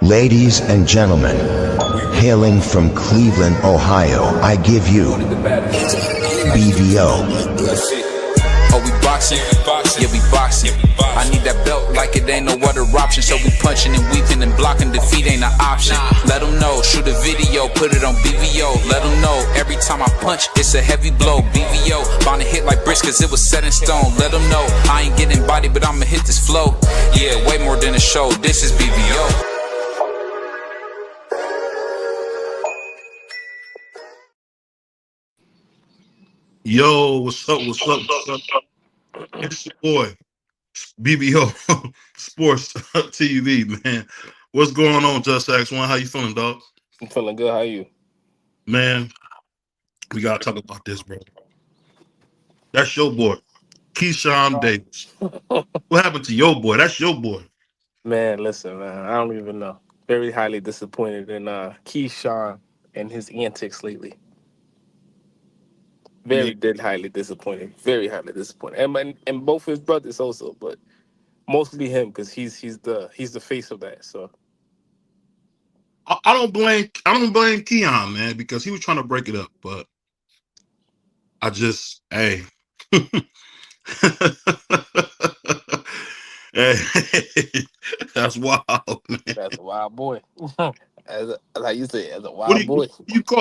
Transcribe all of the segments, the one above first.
Ladies and gentlemen, hailing from Cleveland, Ohio, I give you BVO. Oh, we boxing? Yeah, we boxing. I need that belt like it ain't no other option. So we punching and weaving and blocking. Defeat ain't an option. Let them know, shoot a video, put it on BVO. Let them know, every time I punch, it's a heavy blow. BVO, bound to hit like bricks cause it was set in stone. Let them know, I ain't getting body, but I'ma hit this flow. Yeah, way more than a show, this is BVO. Yo, what's up? What's up? What's up? It's your boy, BBO Sports TV, man. What's going on, Just X One? How you feeling, dog? I'm feeling good. How you? Man, we gotta talk about this, bro. That's your boy, Keyshawn Davis. What happened to your boy? That's your boy. Man, listen, man. I don't even know. Very highly disappointed in Keyshawn and his antics lately. Yeah, Very dead highly disappointed. Very highly disappointed. And both his brothers also, but mostly him because he's the face of that. So I don't blame Keon, man, because he was trying to break it up, but hey. Hey, that's wild, man. that's a wild boy. As I used to say, as a What do wild you boy.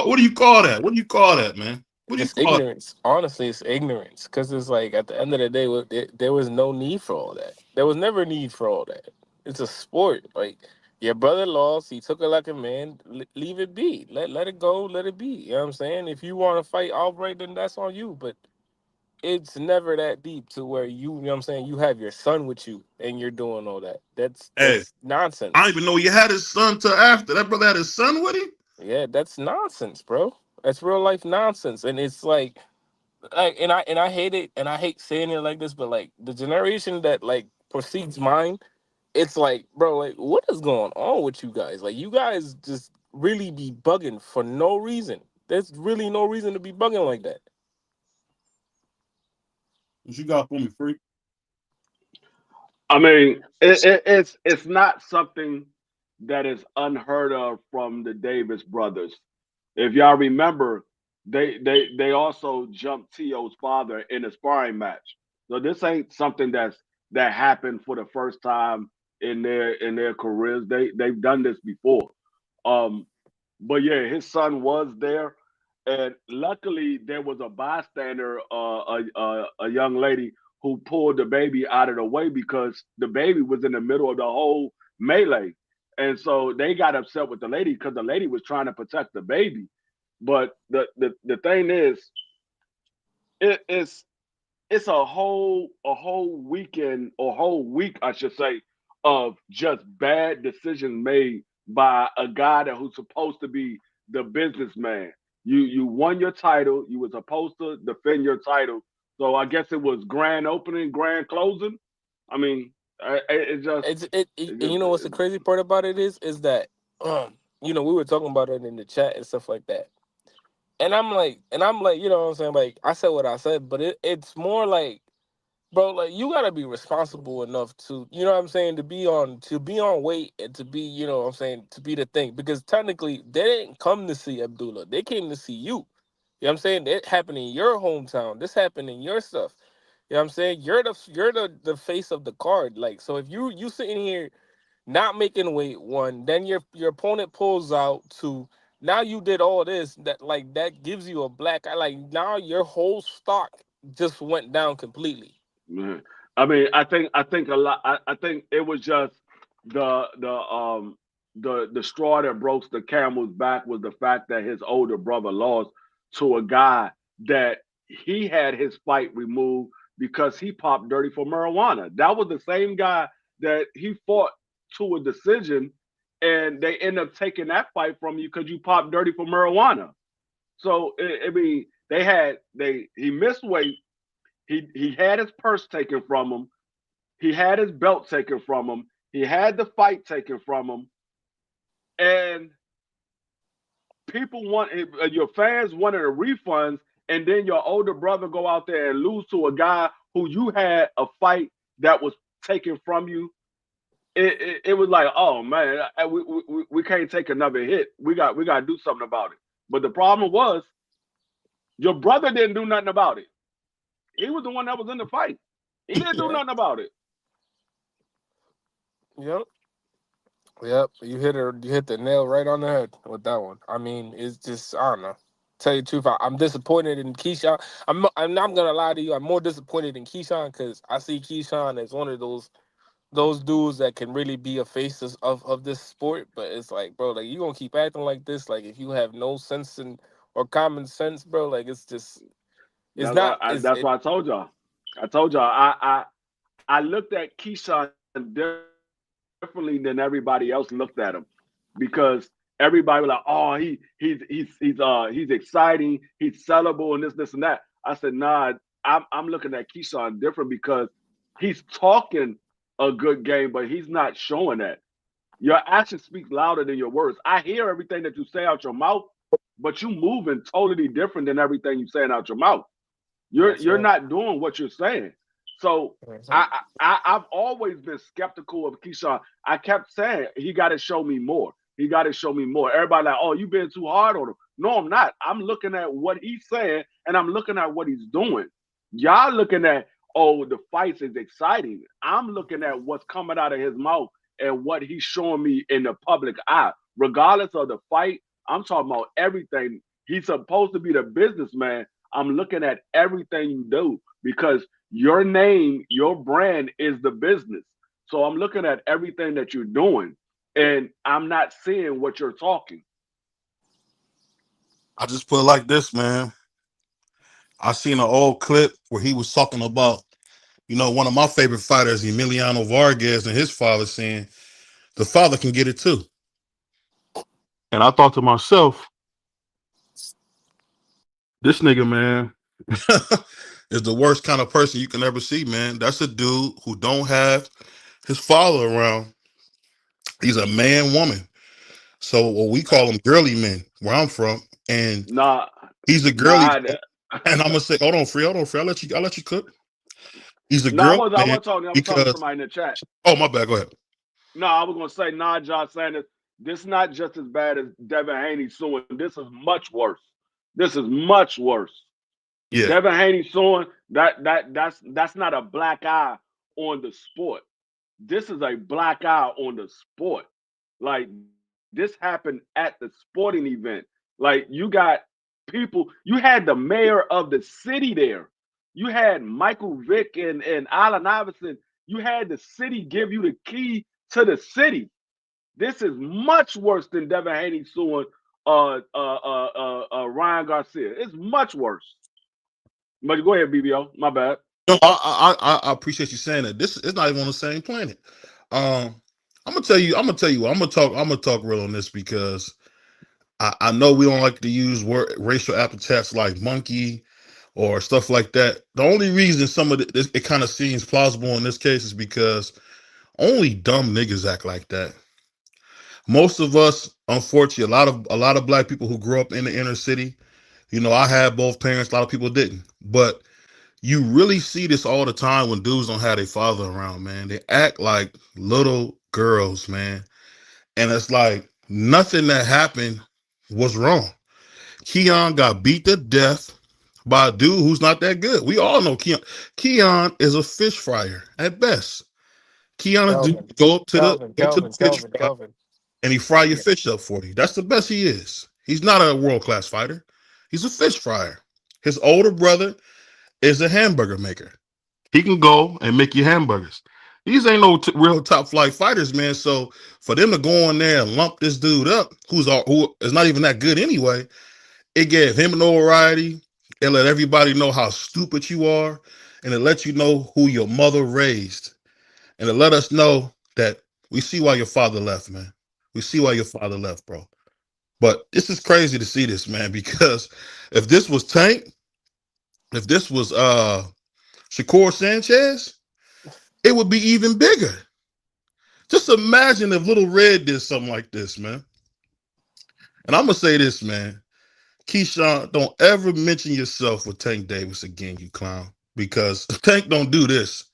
what do you call that? What do you call that, man? What do you Just call it? ignorance. Honestly, it's ignorance. Because it's like at the end of the day, there was no need for all that. There was never need for all that. It's a sport. Like your brother lost, he took it like a man. Leave it be. Let it go. Let it be. You know what I'm saying? If you want to fight outright, then that's on you. But it's never that deep to where you know what I'm saying. You have your son with you, and you're doing all that. Hey, That's I don't nonsense. even know he had his son till after. That brother had his son with him? Yeah, that's nonsense, bro. That's real life nonsense, and it's like and I hate it and I hate saying it like this, but like the generation that like precedes mine, it's like, bro, like what is going on with you guys? Like you guys just really be bugging for no reason. There's really no reason to be bugging like that. What you got for me, freak? I mean, it's not something that is unheard of from the Davis brothers. If y'all remember, they also jumped T.O.'s father in a sparring match. So this ain't something that happened for the first time in their careers. They've done this before. Um, but yeah, his son was there, and luckily there was a bystander, a young lady who pulled the baby out of the way because the baby was in the middle of the whole melee, and so they got upset with the lady because the lady was trying to protect the baby. But the thing is, it's it's a whole weekend or whole week, I should say, of just bad decisions made by a guy that who's supposed to be the businessman. You won your title. You were supposed to defend your title. So I guess it was grand opening, grand closing. I mean, it just And you know what's the crazy part about it is that we were talking about it in the chat and stuff like that. And I'm like, you know what I'm saying? Like I said what I said, but it's more like, bro, like you gotta be responsible enough to, you know what I'm saying, to be on weight and to be, you know what I'm saying, to be the thing. Because technically they didn't come to see Abdullah. They came to see you. You know what I'm saying? It happened in your hometown. This happened in your stuff. You know what I'm saying? You're the face of the card. Like, so if you sitting here not making weight, one, then your opponent pulls out, two, now you did all this, that gives you a black eye. Like now your whole stock just went down completely. Mhm. I think a lot. I think it was just the straw that broke the camel's back was the fact that his older brother lost to a guy that he had his fight removed because he popped dirty for marijuana. That was the same guy that he fought to a decision, and they end up taking that fight from you because you popped dirty for marijuana. So I mean, he missed weight, he had his purse taken from him. He had his belt taken from him. He had the fight taken from him. And your fans wanted a refunds, and then your older brother go out there and lose to a guy who you had a fight that was taken from you. it was like, oh man, we can't take another hit. We got to do something about it. But the problem was, your brother didn't do nothing about it. He was the one that was in the fight. He didn't do Yeah. nothing about it. Yep. Yep. You hit the nail right on the head with that one. I mean, it's just, I don't know. Tell you the truth, I'm disappointed in Keyshawn. I'm not gonna lie to you. I'm more disappointed in Keyshawn because I see Keyshawn as one of those dudes that can really be a face of this sport. But it's like, bro, like you gonna keep acting like this, like if you have no sense or common sense, bro, like it's just it's That's why not it's that's it, why I told y'all. I looked at Keyshawn differently than everybody else looked at him, because everybody was like, oh, he's exciting, he's sellable, and this and that. I said, nah, I'm looking at Keyshawn different because he's talking a good game, but he's not showing that. Your actions speak louder than your words. I hear everything that you say out your mouth, but you moving totally different than everything you saying out your mouth. that's You're right. not doing what you're saying. So Mhm. I've always been skeptical of Keyshawn. I kept saying he got to show me more. He got to show me more. Everybody like, oh, you been too hard on him. No, I'm not. I'm looking at what he's saying and I'm looking at what he's doing. Y'all looking at, oh, the fights is exciting. I'm looking at what's coming out of his mouth and what he's showing me in the public eye. Regardless of the fight, I'm talking about everything. He's supposed to be the businessman. I'm looking at everything you do because your name, your brand is the business. So I'm looking at everything that you're doing and I'm not seeing what you're talking. I just put it like this, man. I seen an old clip where he was talking about, one of my favorite fighters, Emiliano Vargas, and his father saying the father can get it too. And I thought to myself, this nigga, man, is the worst kind of person you can ever see, man. That's a dude who don't have his father around. He's a man woman. So what we call them girly men where I'm from. And Nah, he's a girly nah, man. And I'm gonna say, hold on, free. I'll let you cook. He's a nah. girly I man wasn't talking. I was talking to because somebody in the chat. oh my bad, go ahead. No, I was gonna say, nah, Josh Sanders. This is not just as bad as Devin Haney suing. This is much worse. This is much worse. Yeah. Devin Haney suing that's not a black eye on the sport. This is a black eye on the sport. Like this happened at the sporting event. Like you got people, you had the mayor of the city there. You had Michael Vick and Allen Iverson. You had the city give you the key to the city. This is much worse than Devin Haney suing Ryan Garcia. It's much worse. But go ahead, BBO. My bad. No, I appreciate you saying that. This is not even on the same planet. I'm gonna tell you. I'm gonna talk real on this because I know we don't like to use racial epithets like monkey or stuff like that. The only reason some of it kind of seems plausible in this case is because only dumb niggas act like that. Most of us, unfortunately, a lot of black people who grew up in the inner city. I had both parents. A lot of people didn't, but you really see this all the time when dudes don't have their father around, man. They act like little girls, man. And it's like nothing that happened was wrong. Keon got beat to death by a dude who's not that good. We all know Keon. Keon is a fish fryer at best. Keon is Kelvin, dude go up to the Kelvin, go to the Kelvin, fish Kelvin, fry Kelvin. and he fry your Yeah. fish up for you. That's the best he is. He's not a world class fighter. He's a fish fryer. His older brother is a hamburger maker. He can go and make you hamburgers. These ain't no real top flight fighters, man. So for them to go in there and lump this dude up, who is not even that good anyway, it gave him notoriety. It let everybody know how stupid you are, and it let you know who your mother raised, and it let us know that we see why your father left, man. We see why your father left, bro. But this is crazy to see this, man, because if this was Tank, if this was Shakur Sanchez, it would be even bigger. Just imagine if Little Red did something like this, man. And I'm gonna say this, man. Keyshawn, don't ever mention yourself with Tank Davis again, you clown. Because Tank don't do this.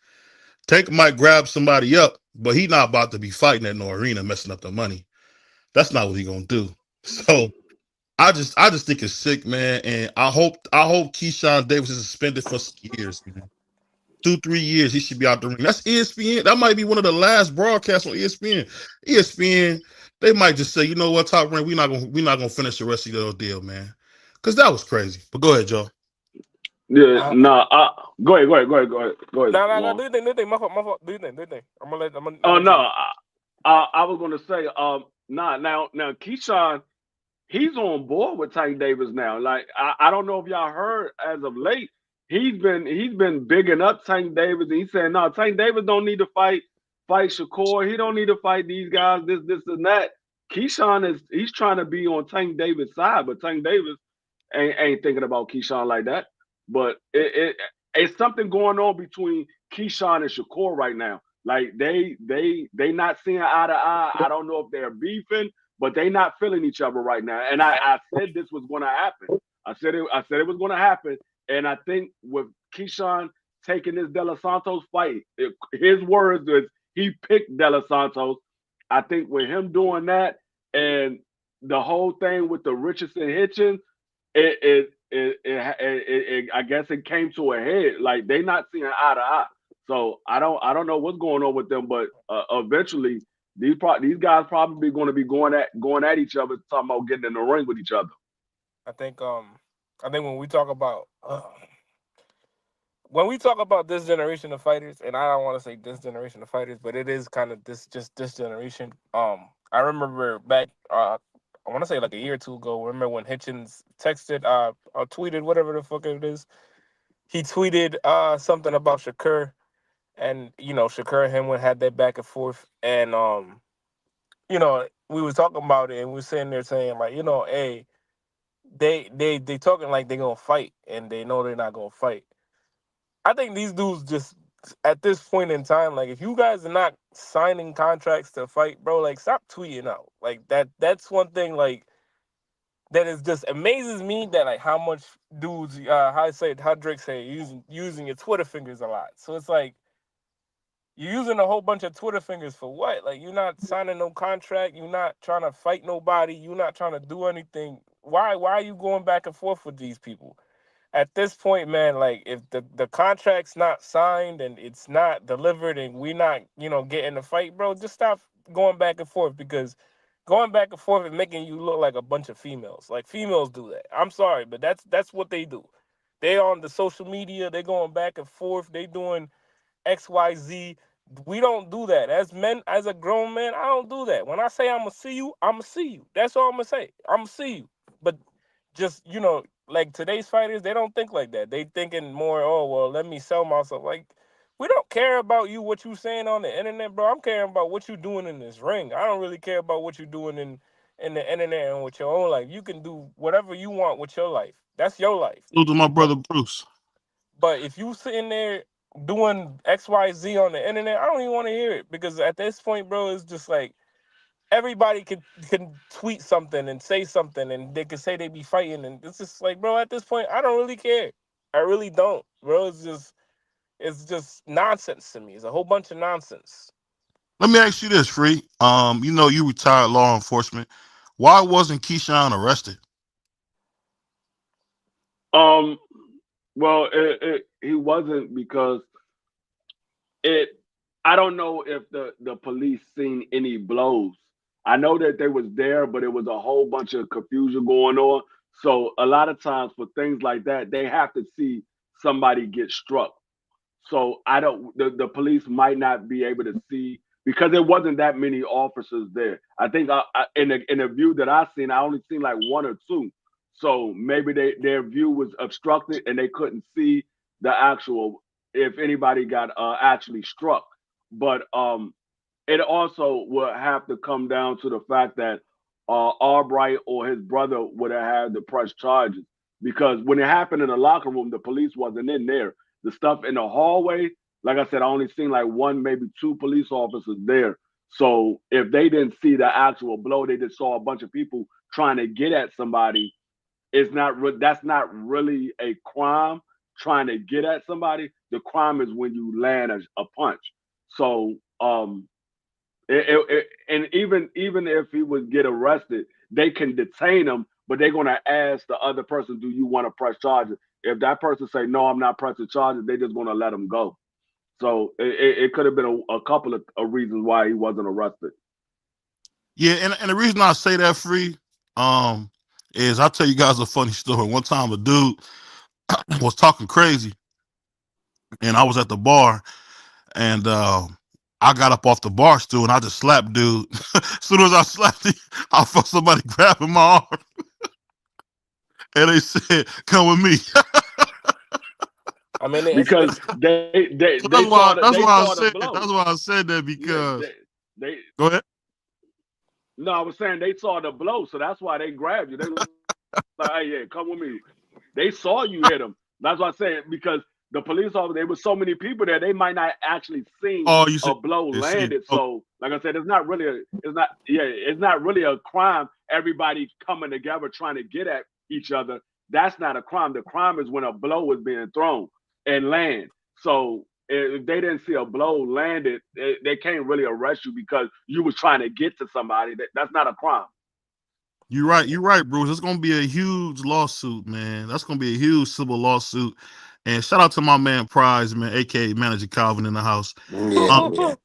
Tank might grab somebody up but he not about to be fighting at no arena, messing up the money. That's not what he gonna do. So I just think it's sick, man. And I hope Keyshawn Davis is suspended for some years, man. 2, 3 years, he should be out the ring. That's ESPN. That might be one of the last broadcasts on ESPN. ESPN, they might just say, you know what, Top Rank, we're not gonna finish the rest of your deal, man. Because that was crazy. But go ahead, Joe. Yeah, Uh, no. Go ahead. Go ahead, no. Juan. Do your thing. My fault. Do your thing. I'm Oh gonna let no, you. I was gonna say, nah. Now, Keyshawn, he's on board with Tank Davis now. Like, I don't know if y'all heard as of late, he's been bigging up Tank Davis, and he's saying, no, Tank Davis don't need to fight Shakur. He don't need to fight these guys. This, and that. Keyshawn he's trying to be on Tank Davis' side, but Tank Davis ain't thinking about Keyshawn like that. But it's something going on between Keyshawn and Shakur right now. Like they not seeing eye to eye. I don't know if they're beefing, but they not feeling each other right now. And I said this was going to happen. I said it was going to happen. And I think with Keyshawn taking this De Los Santos fight, his words is he picked De Los Santos. I think with him doing that and the whole thing with the Richardson Hitchens, I guess it came to a head. Like they not seeing eye to eye. So I don't know what's going on with them, but eventually these guys probably going to be going at each other, talking about getting in the ring with each other. I think when we talk about this generation of fighters, and I don't want to say this generation of fighters, but it is kind of this generation. I remember back, I want to say like a year or two ago. Remember when Hitchens texted, or tweeted, whatever the fuck it is. He tweeted something about Shakur, and Shakur and him had that back and forth, and we was talking about it, and we were sitting there saying like, hey, they talking like they gonna fight, and they know they're not gonna fight. I think these dudes just at this point in time, like if you guys are not signing contracts to fight, bro, like stop tweeting out. Like that's one thing like that is just amazes me that like how much dudes how Drake say using your Twitter fingers a lot. So it's like you're using a whole bunch of Twitter fingers for what? Like you're not signing no contract, you're not trying to fight nobody, you're not trying to do anything. Why are you going back and forth with these people? At this point, man, like if the contract's not signed and it's not delivered and we not, getting the fight, bro, just stop going back and forth because going back and forth is making you look like a bunch of females. Like females do that. I'm sorry, but that's what they do. They on the social media, they going back and forth, they doing XYZ. We don't do that. As men, as a grown man, I don't do that. When I say I'm gonna see you, I'm gonna see you. That's all I'm gonna say. I'm gonna see you. But just like today's fighters, they don't think like that. They thinking more, oh well, let me sell myself. Like we don't care about you what you saying on the internet, bro. I'm caring about what you doing in this ring. I don't really care about what you're doing in the internet and with your own life. You can do whatever you want with your life. That's your life. Salute to my But brother Bruce. but if you sitting there doing XYZ on the internet, I don't even want to hear it because at this point, bro, it's just like everybody can tweet something and say something and they can say they be fighting and it's just like, bro, at this point, I don't really care. I really don't, bro. It's just nonsense to me. It's a whole bunch of nonsense. Let me ask you this, Free. You retired law enforcement. Why wasn't Keyshawn arrested? Um, well, he wasn't because it. I don't know if the police seen any blows. I know that they was there, but it was a whole bunch of confusion going on. So a lot of times for things like that, they have to see somebody get struck. So I don't. The police might not be able to see because there wasn't that many officers there. I think in the view that I seen, I only seen like one or two. So maybe their view was obstructed and they couldn't see the actual if anybody got actually struck. But it also would have to come down to the fact that Albright or his brother would have had to press charges because when it happened in the locker room, the police wasn't in there. The stuff in the hallway, like I said, I only seen like one, maybe two police officers there. So if they didn't see the actual blow, they just saw a bunch of people trying to get at somebody. That's not really a crime. Trying to get at somebody, the crime is when you land a punch. So And even if he would get arrested, they can detain him, but they're gonna ask the other person, "Do you want to press charges?" If that person say, "No, I'm not pressing charges," they just gonna let him go. So it could have been a couple of reasons why he wasn't arrested. Yeah, and the reason I say that, free, is I'll tell you guys a funny story. One time a dude was talking crazy, and I was at the bar, and I got up off the bar stool and I just slapped dude. As soon as I slapped him, I felt somebody grabbing my arm, and they said, "Come with me." I mean, Because it's So that's why they saw the that's blow. why I said that, Yeah, because they go ahead. no, I was saying they saw the blow, so that's why they grabbed you. They was like, "Hey, yeah, come with me." They saw you hit him. That's what I said, because the police officer, there was so many people there, they might not actually seen Oh, you a said blow see. landed. Okay. So, like I said, it's not really a crime. Everybody coming together trying to get at each other. That's not a crime. The crime is when a blow is being thrown and land. So if they didn't see a blow landed, they can't really arrest you because you was trying to get to somebody. That's not a crime. You're right. You're right, Bruce. It's gonna be a huge lawsuit, man. That's gonna be a huge civil lawsuit. And shout out to my man Prize, man, aka Manager Calvin in the house. Yeah, Um, yeah.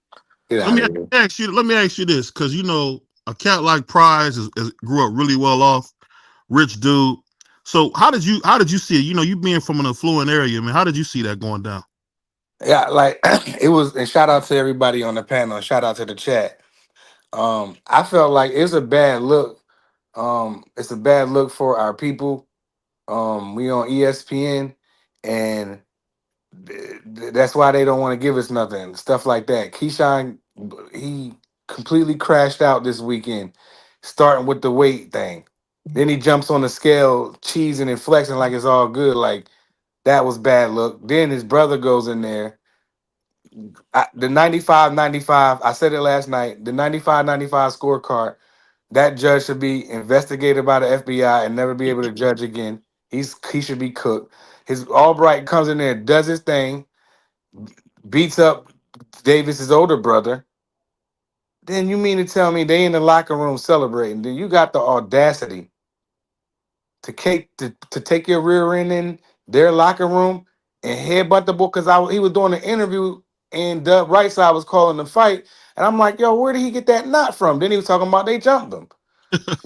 Get let out me of here. ask you. Let me ask you this, because a cat like Prize grew up really well off, rich dude. So how did you see it? You being from an affluent area, man. How did you see that going down? Yeah, like it was, and shout out to everybody on the panel, and shout out to the chat. I felt like it's a bad look. It's a bad look for our people. We on ESPN, and that's why they don't want to give us nothing. Stuff like that. Keyshawn, he completely crashed out this weekend, starting with the weight thing. Then he jumps on the scale, cheesing and flexing like it's all good. Like that was bad look. Then his brother goes in there. The 95-95, I said it last night, the 95-95 scorecard, that judge should be investigated by the FBI and never be able to judge again. He should be cooked. His Albright comes in there, does his thing, beats up Davis's older brother. Then you mean to tell me they in the locker room celebrating? Then you got the audacity to take your rear end in their locker room and headbutt the boy, because he was doing an interview and Doug Rightside was calling the fight, and I'm like, yo, where did he get that knot from? Then he was talking about they jumped him.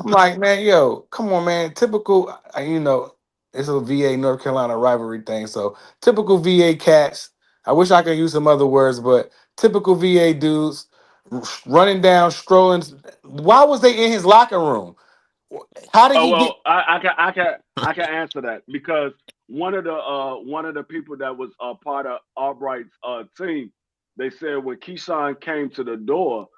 I'm like, man, yo, come on, man. Typical, it's a VA North Carolina rivalry thing. So typical VA cats. I wish I could use some other words, but typical VA dudes running down, strolling. Why was they in his locker room? How did Oh he get? well, I can answer that because one of the people that was a part of Albright's team, they said when Keyshawn came to the door,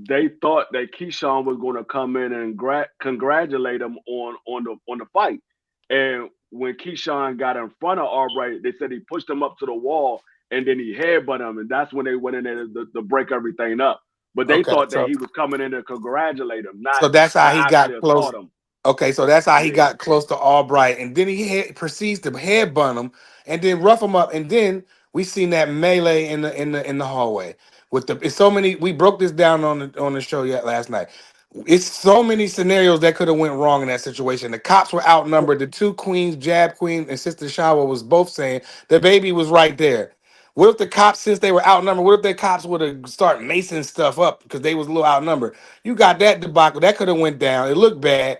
they thought that Keyshawn was going to come in and congratulate him on the fight, and when Keyshawn got in front of Albright, they said he pushed him up to the wall and then he headbutted him, and that's when they went in there to break everything up. But they Okay, thought that so he was coming in to congratulate him, not that's to how he actually got close. assault him. Okay, so that's how he Yeah. got close to Albright, and then proceeds to headbutt him, and then rough him up, and then we seen that melee in the hallway with the. It's so many. We broke this down on the show yet last night. It's so many scenarios that could have went wrong in that situation. The cops were outnumbered. The two queens, Jab Queen and Sister Shawa, was both saying the baby was right there. What if the cops, since they were outnumbered, what if the cops would have started macing stuff up because they was a little outnumbered? You got that debacle that could have went down. It looked bad.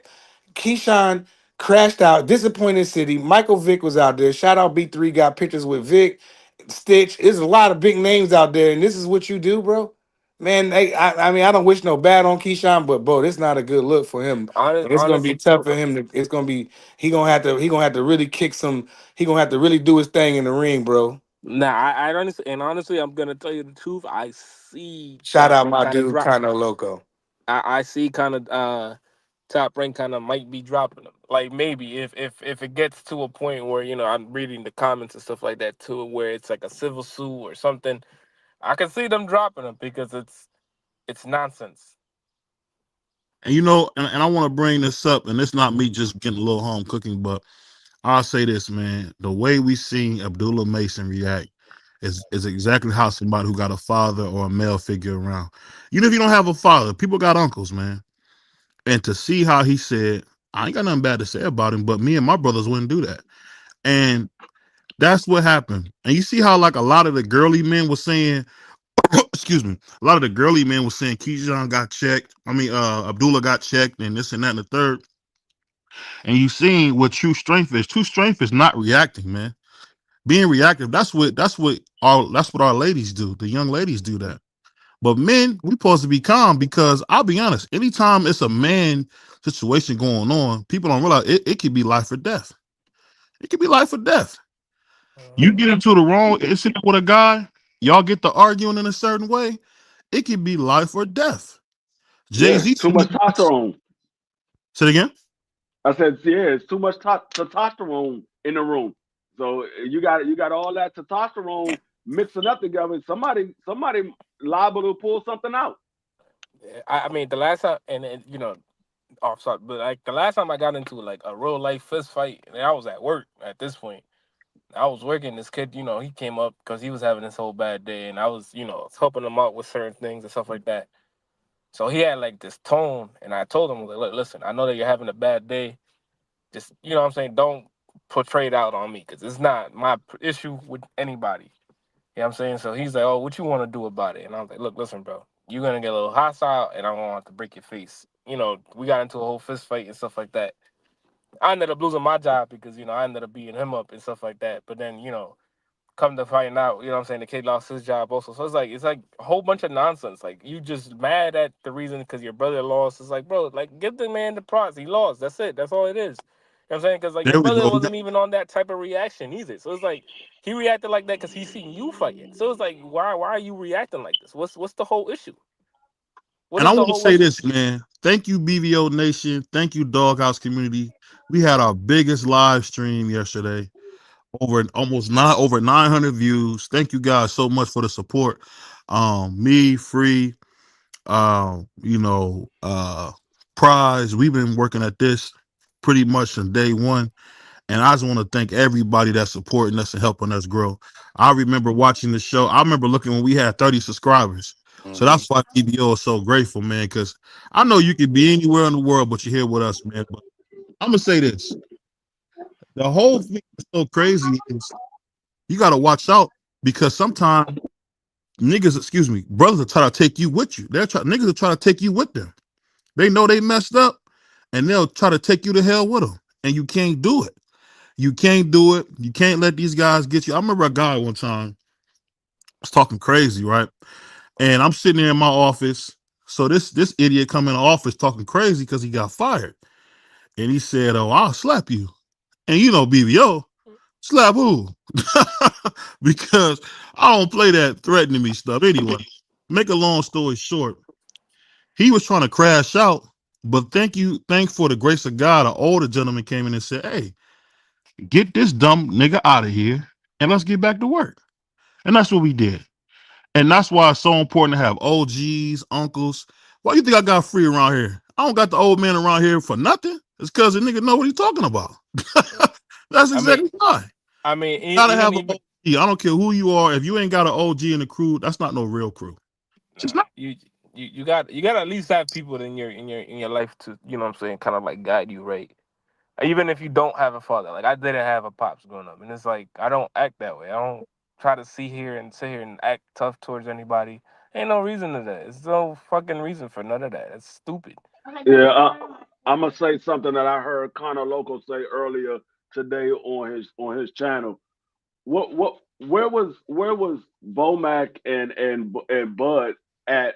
Keyshawn crashed out. Disappointed City. Michael Vick was out there. Shout out B3. Got pictures with Vic, Stitch. There's a lot of big names out there, and this is what you do, bro. Man, I mean, I don't wish no bad on Keyshawn, but bro, this not a good look for him. And it's gonna be honestly, tough for him. It's gonna be. He gonna have to really kick some. He gonna have to really do his thing in the ring, bro. nah, honestly, I'm gonna tell you the truth. I see Shout Top out Rank my kind of dude, drop. Kano Loco. I see kind of Top Rank kind of might be dropping them. Like maybe if it gets to a point where I'm reading the comments and stuff like that too, where it's like a civil suit or something, I can see them dropping them because it's nonsense. And I want to bring this up, and it's not me just getting a little home cooking, but I'll say this, man. The way we seen Abdullah Mason react, is exactly how somebody who got a father or a male figure around. Even if you don't have a father, people got uncles, man. And to see how he said, I ain't got nothing bad to say about him, but me and my brothers wouldn't do that. And that's what happened. And you see how like a lot of the girly men was saying, excuse me, a lot of the girly men was saying Keyshawn got checked. I mean, Abdullah got checked and this and that and the third. And you seen what true strength is. True strength is not reacting, man. Being reactive, that's what our ladies do. The young ladies do that. But men, we supposed to be calm because I'll be honest, anytime it's a man situation going on, people don't realize it could be life or death. It could be life or death. You get into the wrong incident with a guy, y'all get to arguing in a certain way, it could be life or death. Yeah, Jay-Z too much testosterone. say it again. I said, yeah, it's too much testosterone in the room. So you got all that testosterone mixing up together. Somebody liable to pull something out. I mean, the last time, and you know, off sorry, but like the last time I got into like a real life fist fight, and I was at work at this point. I was working. This kid, you know, he came up because he was having this whole bad day, and I was, you know, helping him out with certain things and stuff like that. So he had like this tone, and I told him, like, look, listen, I know that you're having a bad day. Just, you know what I'm saying, don't portray it out on me because it's not my issue with anybody. You know what I'm saying? So he's like, oh, what you want to do about it? And I was like, look, listen, bro, you're going to get a little hostile, and I'm going to have to break your face. You know, we got into a whole fist fight and stuff like that. I ended up losing my job because, you know, I ended up beating him up and stuff like that. But then, you know, come to find out, you know what I'm saying, the kid lost his job also. So it's like a whole bunch of nonsense. Like you just mad at the reason because your brother lost. It's like, bro, like give the man the props. He lost. That's it. That's all it is. You know what I'm saying? Because like your There we brother go. wasn't even on that type of reaction either. So it's like he reacted like that because he seen you fighting. So it's like, why are you reacting like this? What's the whole issue? What And I is the want to whole say issue? this, man. Thank you, BVO Nation. Thank you, Doghouse community. We had our biggest live stream yesterday. Over 900 views. Thank you guys so much for the support. Me, Free, you know, Prize. We've been working at this pretty much from day one. And I just want to thank everybody that's supporting us and helping us grow. I remember watching the show. I remember looking when we had 30 subscribers. So Mhm. that's why BBO is so grateful, man, because I know you could be anywhere in the world, but you're here with us, man. But I'm going to say this. The whole thing is so crazy is you got to watch out because sometimes niggas, excuse me, brothers will try to take you with you. Niggas will try to take you with them. They know they messed up and they'll try to take you to hell with them. And you can't do it. You can't do it. You can't let these guys get you. I remember a guy one time was talking crazy, right? And I'm sitting there in my office. So this idiot come in the office talking crazy because he got fired. And he said, "Oh, I'll slap you." And you know, BBO, slap who? Because I don't play that threatening me stuff. Anyway, make a long story short, he was trying to crash out, but thank for the grace of God, an older gentleman came in and said, "Hey, get this dumb nigga out of here and let's get back to work." And that's what we did. And that's why it's so important to have OGs, uncles. Why you think I got free around here? I don't got the old man around here for nothing. It's because the nigga know what he's talking about. That's I mean, exactly why. I mean, Gotta even have an even OG. I don't care who you are. If you ain't got an OG in the crew, that's not no real crew. It's just nah, not. you got to at least have people in your life to, you know what I'm saying, kind of like guide you right. Even if you don't have a father, like I didn't have a pops growing up, and it's like I don't act that way. I don't try to sit here and act tough towards anybody. Ain't no reason to that. It's no fucking reason for none of that. It's stupid. Yeah, I'm gonna say something that I heard Connor Loco say earlier today on his channel. Where was Vomac and Bud at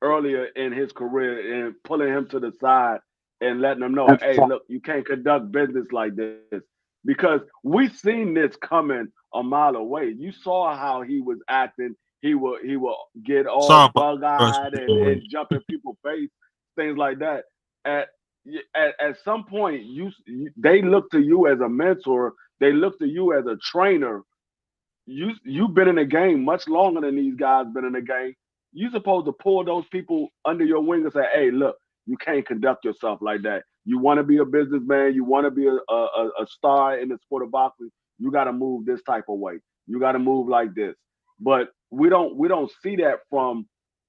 earlier in his career and pulling him to the side and letting him know, hey, look, you can't conduct business like this because we seen this coming a mile away. You saw how he was acting. He will get all Sorry about bug the eyed and jump in people's face, things like that. At at some point, they look to you as a mentor. They look to you as a trainer. You've been in the game much longer than these guys been in the game. You supposed to pull those people under your wing and say, "Hey, look, you can't conduct yourself like that. You want to be a businessman. You want to be a star in the sport of boxing. You got to move this type of way. You got to move like this. But we don't see that from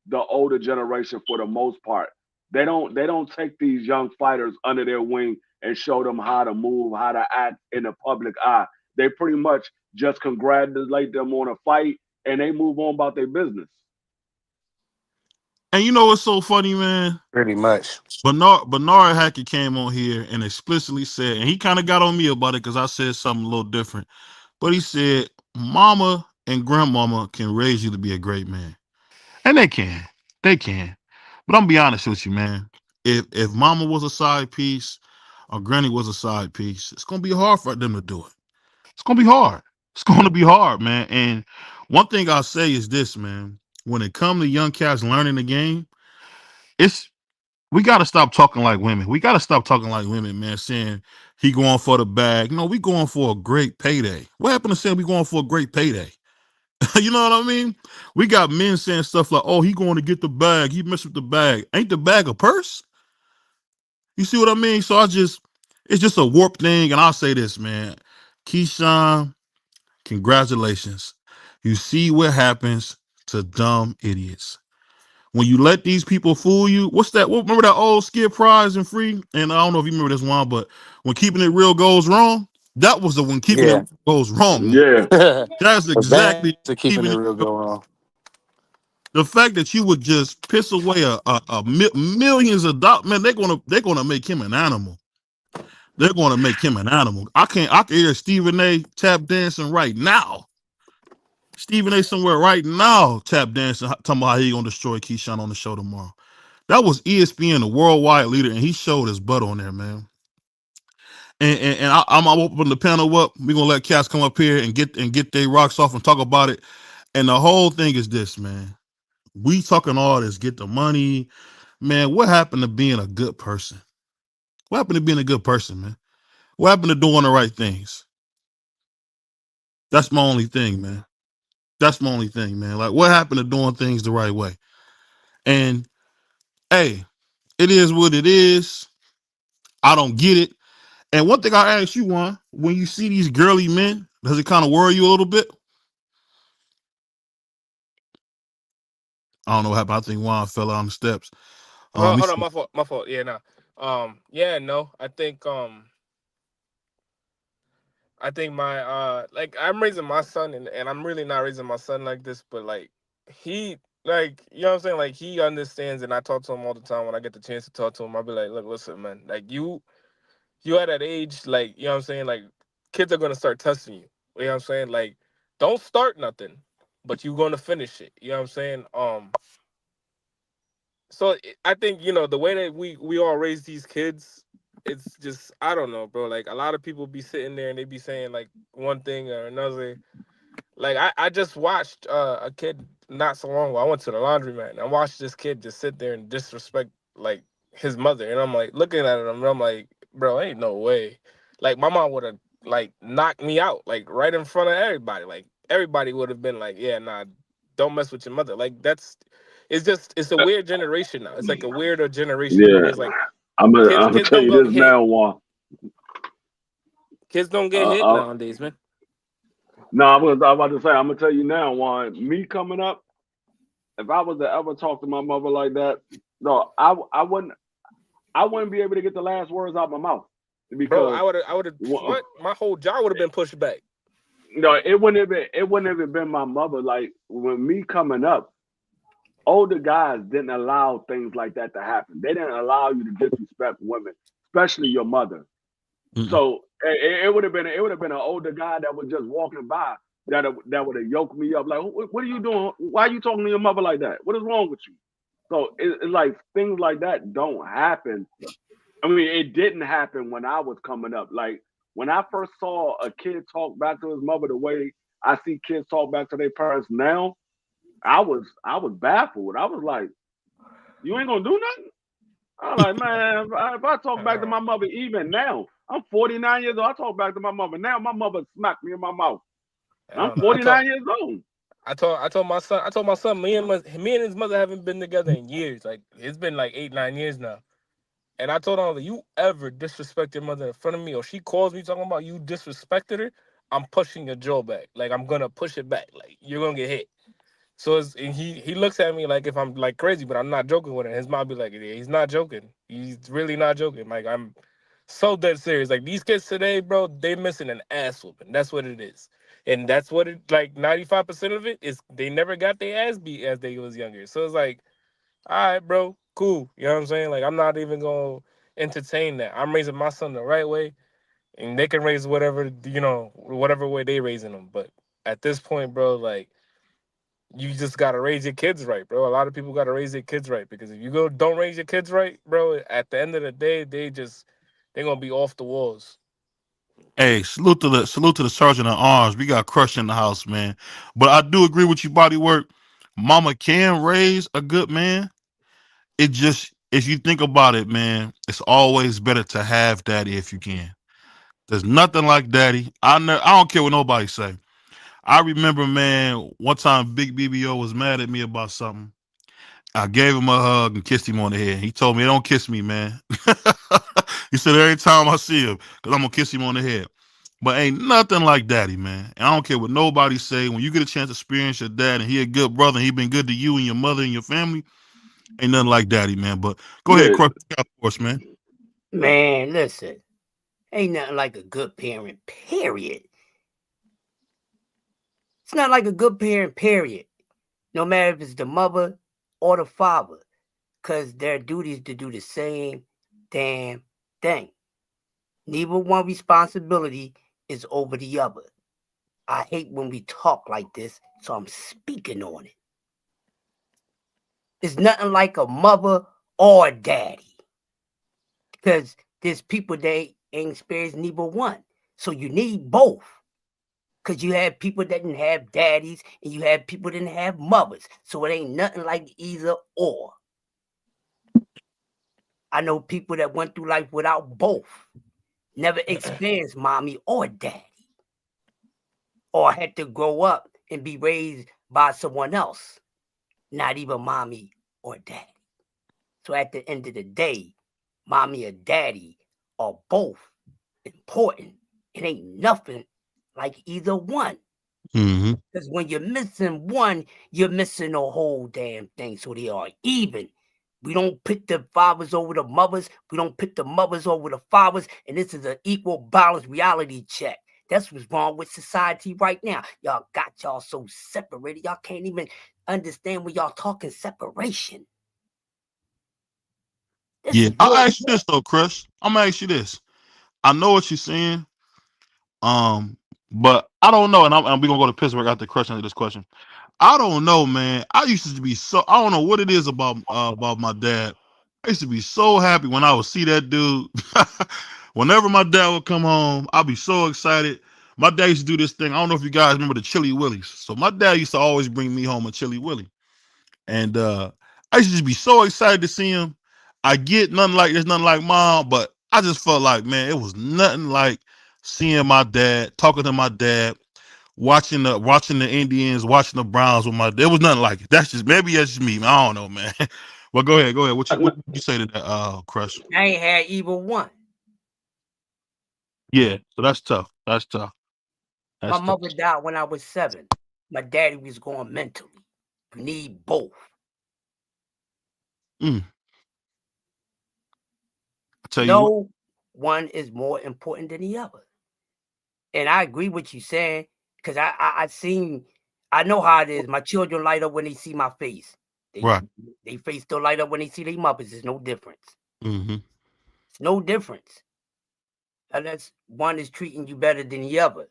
the older generation for the most part. They don't take these young fighters under their wing and show them how to move, how to act in the public eye. They pretty much just congratulate them on a fight and they move on about their business. And you know what's so funny, man? Pretty much. Bernard Hackett came on here and explicitly said, and he kind of got on me about it because I said something a little different. But he said, "Mama and grandmama can raise you to be a great man," and they can. They can. But I'm gonna be honest with you, man. If mama was a side piece or granny was a side piece, it's gonna be hard for them to do it. It's gonna be hard. It's gonna be hard, man. And one thing I'll say is this, man. When it comes to young cats learning the game, it's we gotta stop talking like women. We gotta stop talking like women, man. Saying he going for the bag. No, we going for a great payday. What happened to saying we going for a great payday? You know what I mean? We got men saying stuff like, "Oh, he going to get the bag. He messed with the bag. Ain't the bag a purse?" You see what I mean? So it's just a warped thing. And I'll say this, man. Keyshawn, congratulations. You see what happens to dumb idiots. When you let these people fool you, what's that? Remember that old Skip Prize and Free? And I don't know if you remember this one, but when keeping it real goes wrong, that was the when keeping Yeah. it goes wrong. Yeah. That's The exactly bad to keeping it real going on. the fact that you would just piss away millions of dollars. Man, they're gonna make him an animal. They're gonna make him an animal. I can hear Stephen A. tap dancing right now. Stephen A. somewhere right now tap dancing, talking about how he gonna destroy Keyshawn on the show tomorrow. That was ESPN, the worldwide leader, and he showed his butt on there, man. And I'm open the panel up. We're gonna let cats come up here and get their rocks off and talk about it. And the whole thing is this, man. We talking all this, get the money, man. What happened to being a good person? What happened to being a good person, man? What happened to doing the right things? That's my only thing, man. That's my only thing, man. Like, what happened to doing things the right way? And hey, it is what it is. I don't get it. And one thing I ask you, Juan, when you see these girly men, does it kind of worry you a little bit? I don't know what happened. I think Juan fell out on the steps. Hold on, my fault. Yeah, no. Yeah, no. I think my like I'm raising my son and I'm really not raising my son like this, but like he like you know what I'm saying? Like he understands and I talk to him all the time when I get the chance to talk to him. I'll be like, look, listen, man, like you at that age, like, you know what I'm saying? Like kids are gonna start testing you. You know what I'm saying? Like, don't start nothing, but you're gonna finish it. You know what I'm saying? So I think, you know, the way that we all raise these kids, it's just I don't know, bro. Like a lot of people be sitting there and they be saying like one thing or another. Like I just watched a kid not so long ago. I went to the laundromat and I watched this kid just sit there and disrespect like his mother, and I'm like looking at him and I'm like, bro, ain't no way. Like my mom would have like knocked me out like right in front of everybody. Like everybody would have been like, yeah, nah, don't mess with your mother. Like it's a weird generation now. It's like a weirder generation Yeah. because like I'm kids gonna kids tell don't you go this hit. now, Juan. Kids don't get hit Uh, nowadays, man. no, I was about to say, I'm gonna tell you now, Juan. Me coming up, if I was to ever talk to my mother like that, no, I wouldn't be able to get the last words out of my mouth Bro, because I would have what? My whole jaw would have been pushed back. no, it wouldn't have been my mother. Like when me coming up, older guys didn't allow things like that to happen. They didn't allow you to disrespect women, especially your mother. Mm-mm. So it would have been an older guy that was just walking by that would have yoked me up. Like, what are you doing? Why are you talking to your mother like that? What is wrong with you? So it's like things like that don't happen. I mean, it didn't happen when I was coming up. Like when I first saw a kid talk back to his mother the way I see kids talk back to their parents now, I was baffled. I was like, you ain't gonna do nothing? I'm like, man, if I talk back to my mother even now, I'm 49 years old. I talk back to my mother now. My mother smacked me in my mouth. I I'm don't know. 49 years old. I told my son, me and his mother haven't been together in years. Like it's been like 8, 9 years now. And I told him, you ever disrespect your mother in front of me, or she calls me talking about you disrespected her, I'm pushing your jaw back. Like I'm gonna push it back. Like you're gonna get hit. So and he looks at me like if I'm like crazy, but I'm not joking with him. His mom be like, yeah, he's not joking. He's really not joking. Like I'm so dead serious. Like these kids today, bro, they missing an ass whooping. That's what it is. And that's what it like 95% of it is they never got their ass beat as they was younger. So it's like, all right, bro, cool. You know what I'm saying? Like I'm not even gonna entertain that. I'm raising my son the right way, and they can raise whatever, whatever way they raising them. But at this point, bro, like you just gotta raise your kids right, bro. A lot of people gotta raise their kids right because if you don't raise your kids right, bro, at the end of the day, they're gonna be off the walls. Hey, salute to the sergeant at arms. We got Crush in the house, man. But I do agree with you, body work. Mama can raise a good man. It just, if you think about it, man, it's always better to have daddy if you can. There's nothing like daddy. I don't care what nobody say. I remember, man, one time Big BBO was mad at me about something. I gave him a hug and kissed him on the head. He told me, "Don't kiss me, man." He said every time I see him, because I'm gonna kiss him on the head. But ain't nothing like daddy, man. And I don't care what nobody say. When you get a chance to experience your dad and he a good brother and he been good to you and your mother and your family, ain't nothing like daddy, man. But go ahead, Crush, of course, man. Man, listen, ain't nothing like a good parent, period. It's not like a good parent, period. No matter if it's the mother or the father, because their duty is to do the same damn thing. Neither one responsibility is over the other. I hate when we talk like this, so I'm speaking on it. It's nothing like a mother or a daddy, because there's people that ain't experienced neither one. So you need both. Because you have people that didn't have daddies and you have people that didn't have mothers. So it ain't nothing like either or. I know people that went through life without both. Never experienced mommy or daddy. Or had to grow up and be raised by someone else. Not even mommy or daddy. So at the end of the day, mommy or daddy are both important. It ain't nothing like either one. Because when you're missing one, you're missing the whole damn thing. So they are even. We don't put the fathers over the mothers. We don't put the mothers over the fathers. And this is an equal balance reality check. That's what's wrong with society right now. Y'all got y'all so separated. Y'all can't even understand when y'all talking separation. Yeah, I'll ask you this though, Chris. I'm gonna ask you this. I know what you're saying, but I don't know, and we're gonna go to Pittsburgh after Crush answer this question. I don't know, man. I used to be so, I don't know what it is about my dad. I used to be so happy when I would see that dude. Whenever my dad would come home, I'd be so excited. My dad used to do this thing. I don't know if you guys remember the Chili Willies. So my dad used to always bring me home a Chili Willy. And I used to just be so excited to see him. I get nothing like there's nothing like mom, but I just felt like, man, it was nothing like seeing my dad, talking to my dad, watching the Indians, watching the Browns with my. There was nothing like it. That's just me. I don't know, man. Well, go ahead. What you say to that, Crush? I ain't had either one. Yeah, so that's tough. My mother died when I was 7. My daddy was going mentally. You need both. I tell you, one is more important than the other. And I agree with you saying, because I know how it is. My children light up when they see my face. They face still light up when they see their mothers. There's no difference. It's no difference. Unless one is treating you better than the other.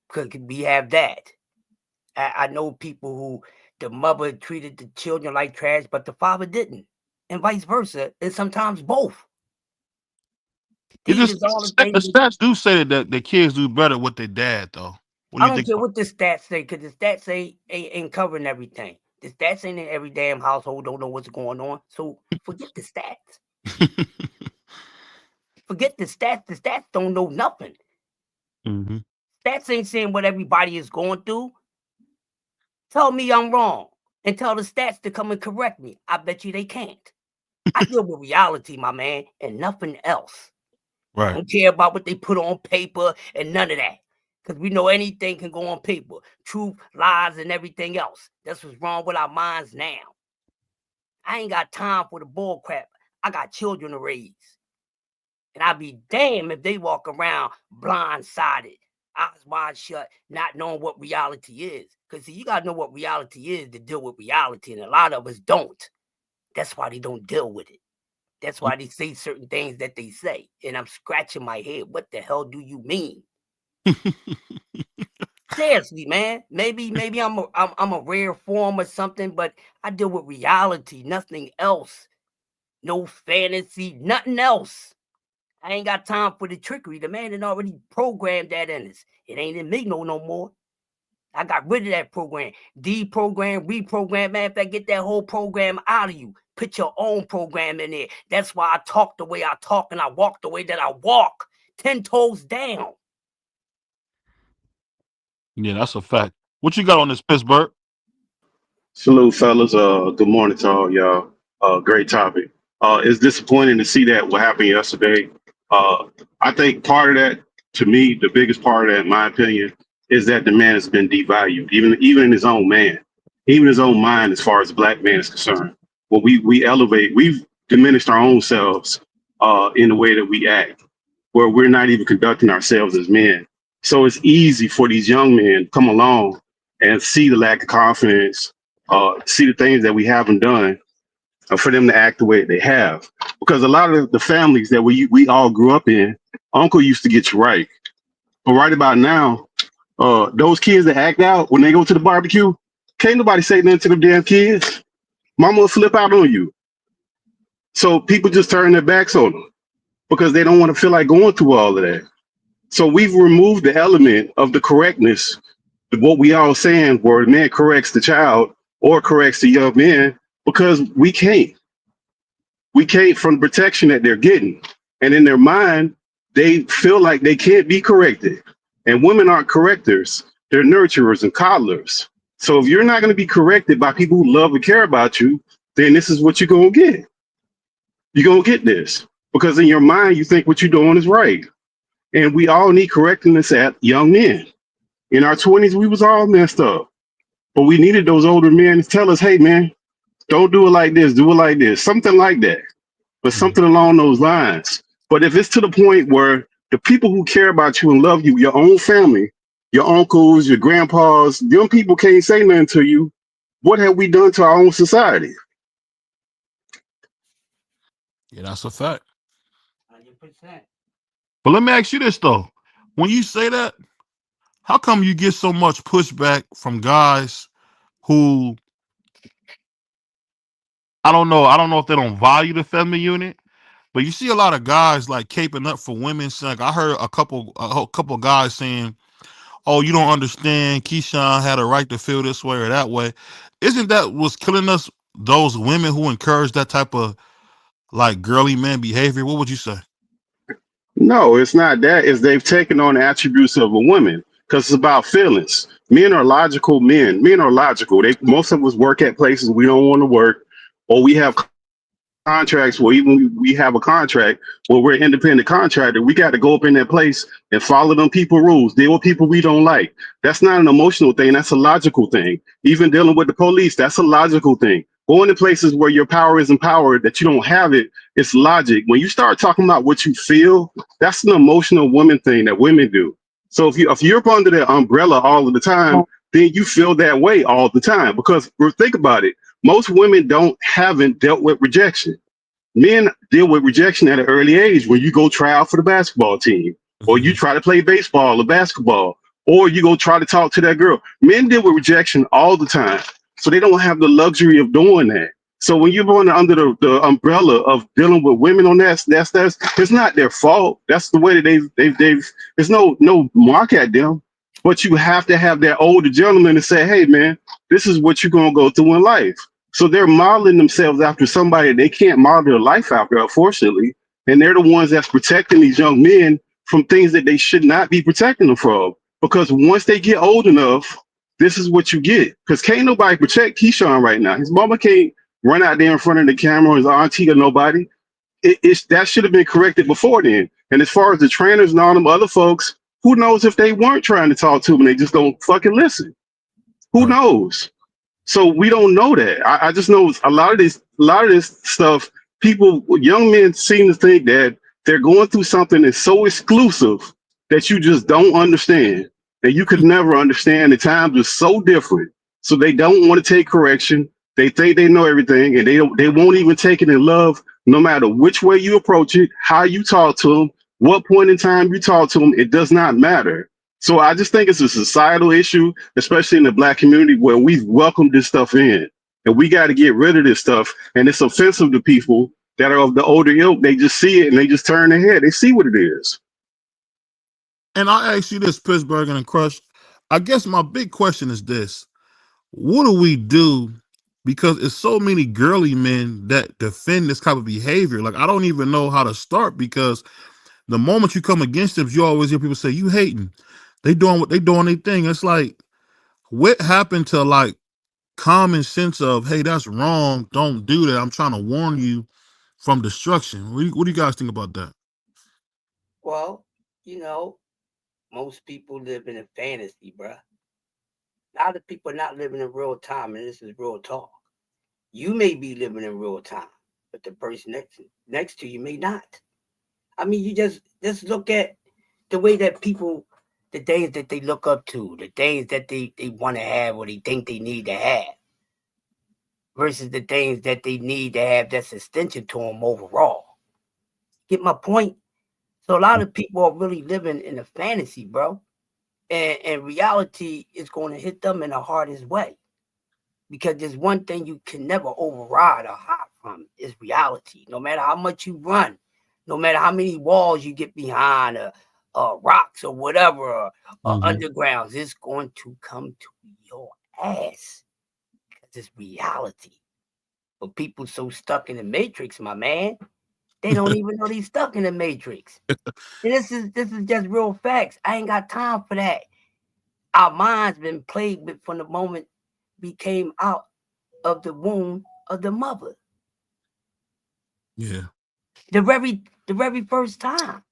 Because we have that. I know people who the mother treated the children like trash, but the father didn't. And vice versa. And sometimes both. The stats do say that the kids do better with their dad, though. I don't care what the stats say, because the stats say ain't covering everything. The stats ain't in every damn household, don't know what's going on. So forget the stats. Forget the stats. The stats don't know nothing. Stats ain't saying what everybody is going through. Tell me I'm wrong and tell the stats to come and correct me. I bet you they can't. I deal with reality, my man, and nothing else. Right. I don't care about what they put on paper and none of that. Because we know anything can go on paper. Truth, lies, and everything else. That's what's wrong with our minds now. I ain't got time for the bull crap. I got children to raise. And I'd be damned if they walk around blindsided, eyes wide shut, not knowing what reality is. Because see, you got to know what reality is to deal with reality. And a lot of us don't. That's why they don't deal with it. That's why they say certain things that they say. And I'm scratching my head. What the hell do you mean? Seriously, man. Maybe I'm a rare form or something, but I deal with reality, nothing else. No fantasy, nothing else. I ain't got time for the trickery. The man had already programmed that in us. It ain't in me no more. I got rid of that program. Deprogram, reprogram. Man, if I get that whole program out of you, put your own program in there. That's why I talk the way I talk and I walk the way that I walk. 10 toes down. Yeah, that's a fact. What you got on this, Pittsburgh? Salute, fellas. Good morning to all y'all. Great topic. It's disappointing to see that what happened yesterday. I think part of that, to me, the biggest part of that, in my opinion, is that the man has been devalued, even in his own man, even his own mind, as far as the black man is concerned. Well, we elevate, we've diminished our own selves in the way that we act, where we're not even conducting ourselves as men. So it's easy for these young men to come along and see the lack of confidence, see the things that we haven't done, for them to act the way they have. Because a lot of the families that we all grew up in, uncle used to get you right. But right about now, those kids that act out when they go to the barbecue, can't nobody say nothing to them damn kids. Mama will flip out on you. So people just turn their backs on them because they don't want to feel like going through all of that. So we've removed the element of the correctness, what we all saying where the man corrects the child or corrects the young man, because we can't from the protection that they're getting. And in their mind, they feel like they can't be corrected. And women aren't correctors. They're nurturers and coddlers. So if you're not going to be corrected by people who love and care about you, then this is what you're going to get. You're going to get this because in your mind, you think what you're doing is right. And we all need correcting this at young men. In our 20s, we was all messed up. But we needed those older men to tell us, hey, man, don't do it like this, do it like this, something like that, but something along those lines. But if it's to the point where the people who care about you and love you, your own family, your uncles, your grandpas, them people can't say nothing to you, what have we done to our own society? Yeah, that's a fact. 100%. But let me ask you this, though. When you say that, how come you get so much pushback from guys who, I don't know if they don't value the family unit, but you see a lot of guys like caping up for women. Like I heard a couple guys saying, "Oh, you don't understand. Keyshawn had a right to feel this way or that way." Isn't that what's killing us? Those women who encourage that type of like girly man behavior. What would you say? No, it's not that. It's they've taken on attributes of a woman because it's about feelings. Men are logical men. Men are logical. Most of us work at places we don't want to work, or we have contracts where even we have a contract where we're an independent contractor, we got to go up in that place and follow them people rules, deal with people we don't like. That's not an emotional thing. That's a logical thing. Even dealing with the police, that's a logical thing. Going to places where your power isn't power, that you don't have it, it's logic. When you start talking about what you feel, that's an emotional woman thing that women do. So if you're up under that umbrella all of the time, then you feel that way all the time. Because think about it. Most women haven't dealt with rejection. Men deal with rejection at an early age when you go try out for the basketball team, or you try to play baseball or basketball, or you go try to talk to that girl. Men deal with rejection all the time. So they don't have the luxury of doing that. So when you're going under the umbrella of dealing with women on that's it's not their fault. That's the way that they've there's no mark at them. But you have to have that older gentleman to say, hey man, this is what you're gonna go through in life. So they're modeling themselves after somebody they can't model their life after, unfortunately. And they're the ones that's protecting these young men from things that they should not be protecting them from. Because once they get old enough, this is what you get. Because can't nobody protect Keyshawn right now. His mama can't run out there in front of the camera, his auntie or nobody. That should have been corrected before then. And as far as the trainers and all them other folks, Who knows if they weren't trying to talk to him and they just don't fucking listen? Who Right. knows? So we don't know that. I just know a lot of this stuff, people, young men seem to think that they're going through something that's so exclusive that you just don't understand. And you could never understand. The times are so different. So they don't want to take correction. They think they know everything, and they won't even take it in love, no matter which way you approach it, how you talk to them, what point in time you talk to them, it does not matter. So I just think it's a societal issue, especially in the Black community, where we've welcomed this stuff in, and we got to get rid of this stuff. And it's offensive to people that are of the older ilk. They just see it and they just turn their head. They see what it is. And I ask you this, Pittsburgh and Crush. I guess my big question is this: what do we do? Because it's so many girly men that defend this type of behavior. Like, I don't even know how to start, because the moment you come against them, you always hear people say, "You hating." They doing what they doing their thing. It's like, what happened to like common sense of, hey, that's wrong, don't do that, I'm trying to warn you from destruction? What do you guys think about that? Well, most people live in a fantasy, bruh. A lot of people are not living in real time, and this is real talk. You may be living in real time, but the person next to you may not. I mean, you just look at the way that people, the things that they look up to, the things that they want to have or they think they need to have, versus the things that they need to have that's essential to them overall. Get my point? So a lot of people are really living in a fantasy, bro. And reality is going to hit them in the hardest way. Because there's one thing you can never override or hide from is reality. No matter how much you run, no matter how many walls you get behind, rocks or whatever, undergrounds, it's going to come to your ass. Because it's reality. But people so stuck in the matrix, my man, they don't even know they're stuck in the matrix. And this is just real facts. I ain't got time for that. Our minds been played with from the moment we came out of the womb of the mother. Yeah. The very first time.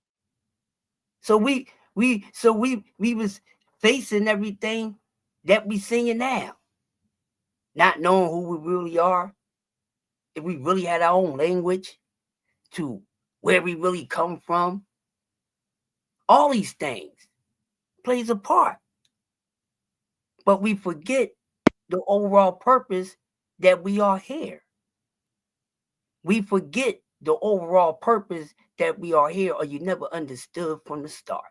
So we was facing everything that we seeing now. Not knowing who we really are. If we really had our own language, to where we really come from. All these things plays a part. But we forget the overall purpose that we are here. We forget the overall purpose that we are here, or you never understood from the start.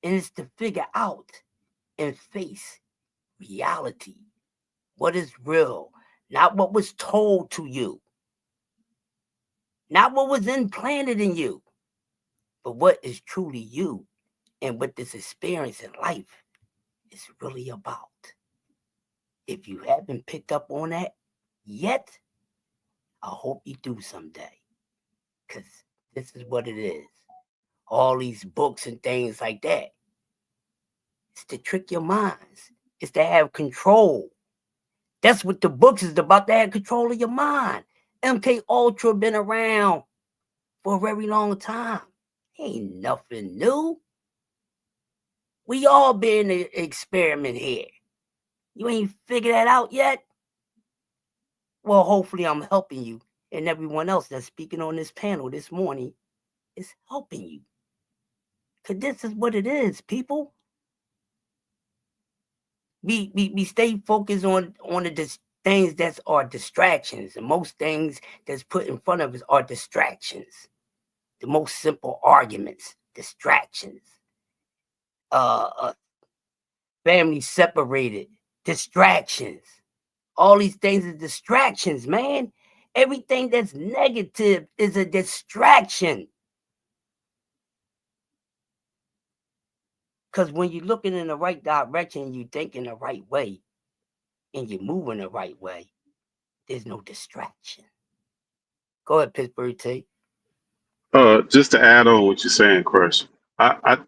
And it's to figure out and face reality. What is real, not what was told to you. Not what was implanted in you, but what is truly you and what this experience in life is really about. If you haven't picked up on that yet, I hope you do someday, because this is what it is. All these books and things like that, it's to trick your minds. It's to have control. That's what the books is about, to have control of your mind. MK Ultra been around for a very long time. Ain't nothing new. We all been an experiment here. You ain't figured that out yet? Well, hopefully I'm helping you, and everyone else that's speaking on this panel this morning is helping you. Because this is what it is, people. We stay focused on the things that are distractions, and most things that's put in front of us are distractions. The most simple arguments, distractions. Family separated, distractions. All these things are distractions, man. Everything that's negative is a distraction. Because when you're looking in the right direction, you think in the right way, and you're moving the right way, there's no distraction. Go ahead, Pittsburgh T. Just to add on what you're saying, Crush. I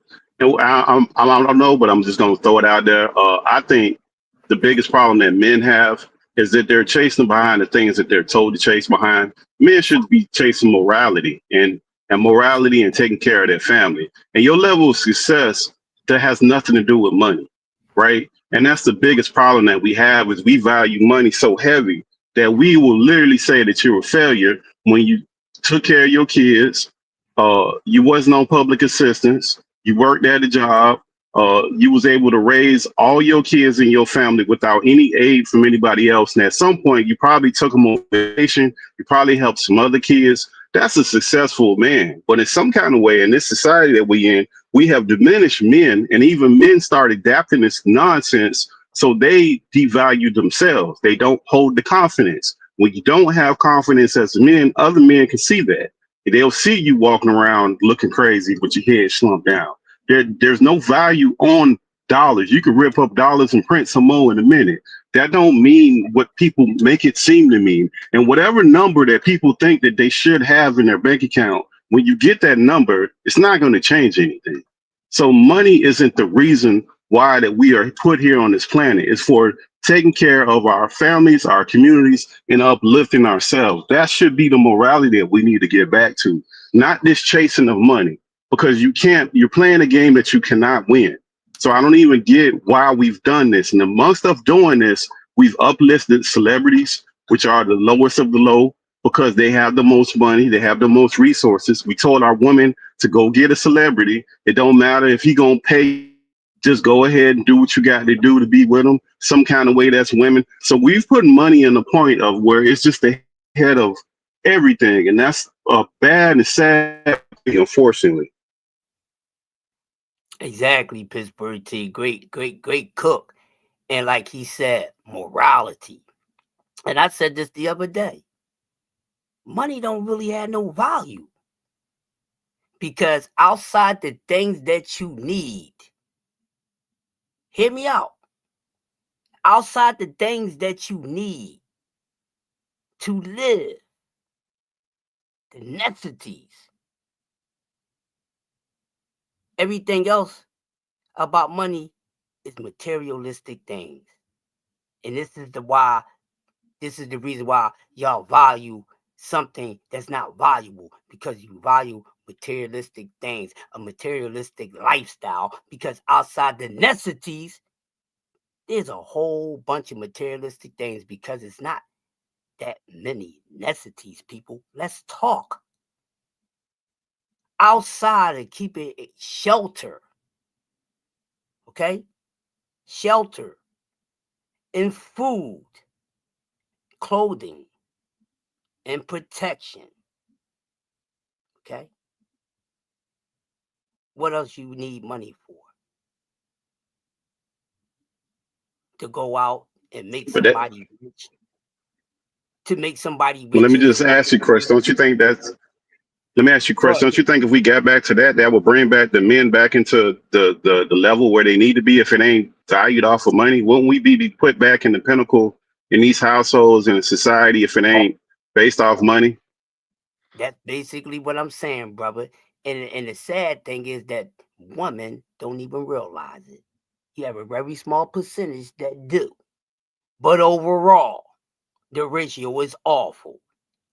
don't know, but I'm just gonna throw it out there. I think the biggest problem that men have is that they're chasing behind the things that they're told to chase behind. Men should be chasing morality, and and morality and taking care of their family. And your level of success, that has nothing to do with money, right? And that's the biggest problem that we have is we value money so heavy that we will literally say that you're a failure when you took care of your kids, you wasn't on public assistance, you worked at a job, you was able to raise all your kids in your family without any aid from anybody else. And at some point, you probably took them on vacation, you probably helped some other kids. That's a successful man. But in some kind of way, in this society that we in, we have diminished men, and even men start adapting this nonsense. So they devalue themselves. They don't hold the confidence. When you don't have confidence as men, other men can see that. They'll see you walking around looking crazy with your head slumped down. There's no value on dollars. You can rip up dollars and print some more in a minute. That don't mean what people make it seem to mean. And whatever number that people think that they should have in their bank account, when you get that number, it's not going to change anything. So money isn't the reason why that we are put here on this planet. It's for taking care of our families, our communities, and uplifting ourselves. That should be the morality that we need to get back to, not this chasing of money, because you're playing a game that you cannot win. So I don't even get why we've done this. And amongst us doing this, we've uplifted celebrities, which are the lowest of the low, because they have the most money, they have the most resources. We told our women to go get a celebrity. It don't matter if he gonna pay, just go ahead and do what you got to do to be with them. Some kind of way, that's women. So we've put money in the point of where it's just the head of everything. And that's bad and sad, unfortunately. Exactly, Pittsburgh T. Great cook. And like he said, morality. And I said this the other day. Money don't really have no value. Because outside the things that you need, hear me out. Outside the things that you need to live, the necessities, everything else about money is materialistic things. And this is the reason why y'all value something that's not valuable, because you value materialistic things, a materialistic lifestyle, because outside the necessities, there's a whole bunch of materialistic things, because it's not that many necessities, people. Let's talk. Outside and keep it shelter. Okay? Shelter and food, clothing, and protection. Okay? What else you need money for? To go out and make somebody rich. To make somebody rich. Well, let me just ask you, Chris, don't you think that's... Let me ask you, Chris, don't you think if we got back to that, that would bring back the men back into the level where they need to be if it ain't valued off of money? Wouldn't we be put back in the pinnacle in these households and society if it ain't based off money? That's basically what I'm saying, brother. And the sad thing is that women don't even realize it. You have a very small percentage that do. But overall, the ratio is awful.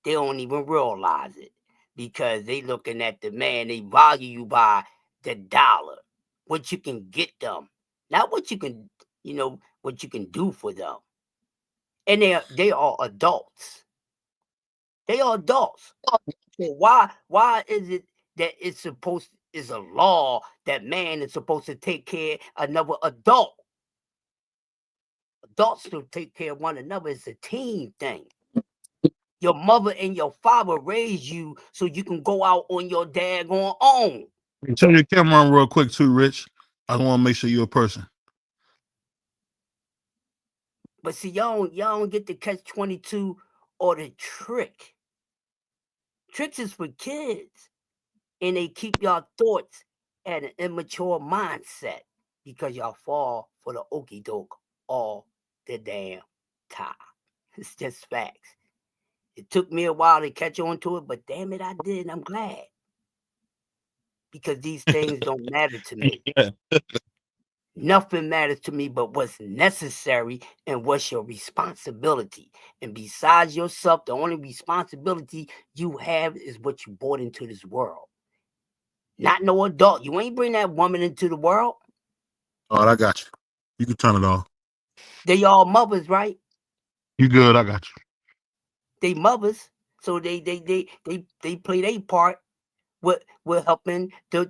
They don't even realize it. Because they looking at the man, they value you by the dollar, what you can get them, not what you can, what you can do for them. And they are adults. They are adults. So why is it that it's a law that man is supposed to take care of another adult? Adults to take care of one another. It's a team thing. Your mother and your father raised you so you can go out on your daggone own. Turn your camera on real quick too, Rich. I want to make sure you're a person. But see, y'all don't get to catch 22 or the trick. Tricks is for kids. And they keep y'all thoughts at an immature mindset because y'all fall for the okie doke all the damn time. It's just facts. It took me a while to catch on to it, but damn it, I did. And I'm glad. Because these things don't matter to me. Nothing matters to me but what's necessary and what's your responsibility. And besides yourself, the only responsibility you have is what you brought into this world. Not no adult. You ain't bring that woman into the world. All right, I got you. You can turn it off. They all mothers, right? You good? I got you. They mothers, so they play their part with helping the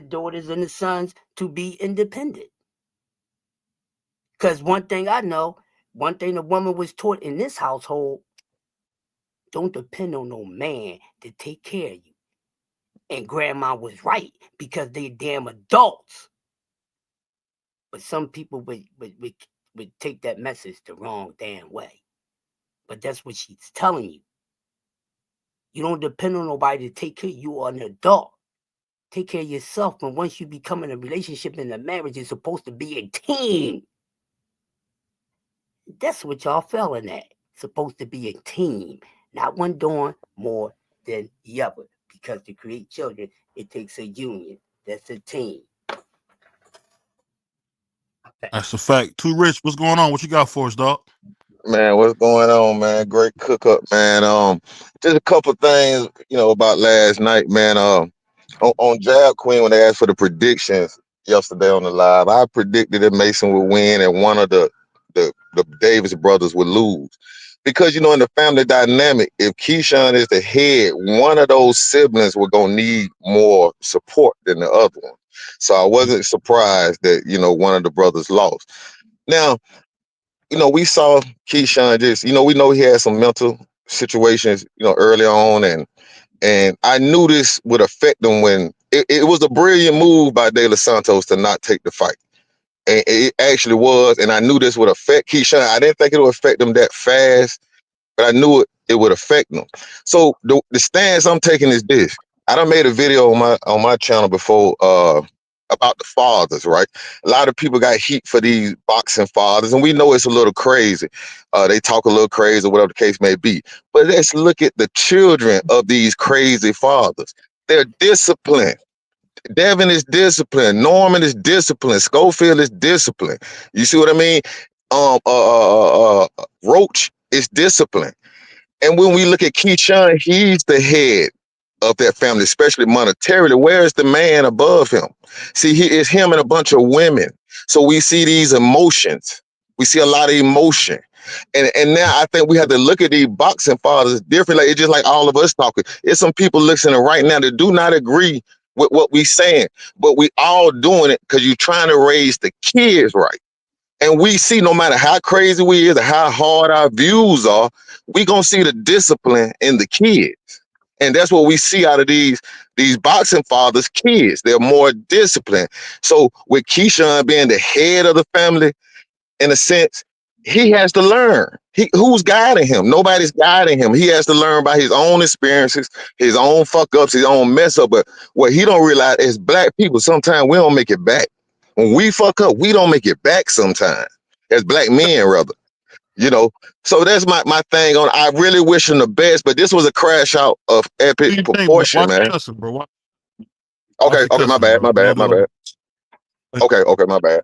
daughters and the sons to be independent. Because one thing I know, one thing the woman was taught in this household, don't depend on no man to take care of you. And grandma was right, because they damn adults. But some people would take that message the wrong damn way. But that's what she's telling you. You don't depend on nobody to take care of you. You are an adult. Take care of yourself. And once you become in a relationship and a marriage, it's supposed to be a team. That's what y'all failing at. It's supposed to be a team. Not one doing more than the other. Because to create children, it takes a union. That's a team. That's a fact. Too Rich, what's going on? What you got for us, dog? Man, what's going on, man? Great cook up, man. Just a couple things, about last night, man. On Jab Queen, when they asked for the predictions yesterday on the live, I predicted that Mason would win and one of the Davis brothers would lose. Because in the family dynamic, if Keyshawn is the head, one of those siblings were gonna need more support than the other one. So I wasn't surprised that one of the brothers lost. Now, we saw Keyshawn just, we know he had some mental situations, early on, and I knew this would affect him when it was a brilliant move by De Los Santos to not take the fight. And it actually was, and I knew this would affect Keyshawn. I didn't think it would affect him that fast, but I knew it would affect him. So the stance I'm taking is this. I done made a video on my channel before about the fathers, right? A lot of people got heat for these boxing fathers, and we know it's a little crazy. They talk a little crazy, whatever the case may be. But let's look at the children of these crazy fathers. They're disciplined. Devin is disciplined. Norman is disciplined. Schofield is disciplined. You see what I mean? Roach is disciplined. And when we look at Keyshawn, he's the head of that family, especially monetarily. Where is the man above him? See, it's him and a bunch of women. So we see these emotions. We see a lot of emotion. And now I think we have to look at these boxing fathers differently. It's just like all of us talking. It's some people listening right now that do not agree with what we saying, but we all doing it because you're trying to raise the kids right. And we see no matter how crazy we is or how hard our views are, we gonna see the discipline in the kids. And that's what we see out of these boxing fathers' kids. They're more disciplined. So with Keyshawn being the head of the family, in a sense, he has to learn. Who's guiding him? Nobody's guiding him. He has to learn by his own experiences, his own fuck ups, his own mess up. But what he don't realize is black people, sometimes we don't make it back. When we fuck up, we don't make it back sometimes. As black men, rather. So that's my thing on. I really wish him the best, but this was a crash out of epic proportion, man. Cussing, bro? Okay, my bad. Okay, my bad.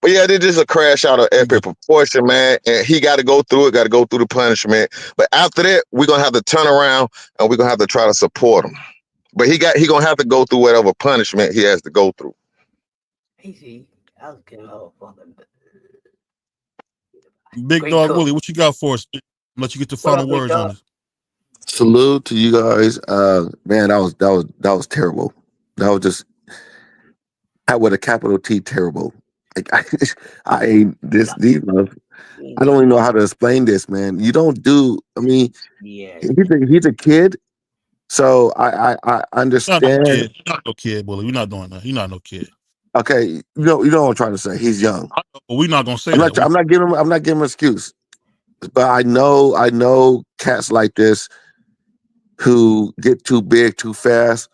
But yeah, this is a crash out of epic proportion, man. And he got to go through it, got to go through the punishment. But after that, we're going to have to turn around and we're going to have to try to support him. But he going to have to go through whatever punishment he has to go through. Easy. I was getting all fucking. Big Great Dog cook. Willie, what you got for us? Let you get the final words on this. Salute to you guys. Man, that was terrible. That was just with a capital T, terrible. Like I ain't this deep enough. I don't even know how to explain this, man. You don't do. I mean, Yeah. he's a kid, so I understand. You're not no kid, Willie. We're not doing that. You're not no kid. Okay, you know what I'm trying to say. He's young. But we're not gonna say I'm that. I'm not giving him an excuse. But I know cats like this who get too big too fast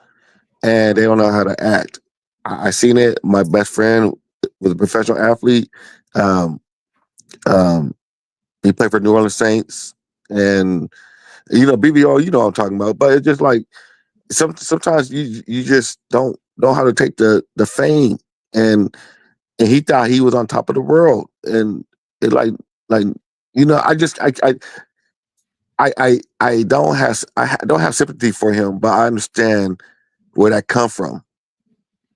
and they don't know how to act. I seen it. My best friend was a professional athlete. He played for New Orleans Saints, and BBO. You know what I'm talking about. But it's just like sometimes you just don't know how to take the fame, and and he thought he was on top of the world, and it like you know, I don't have sympathy for him, but I understand where that come from.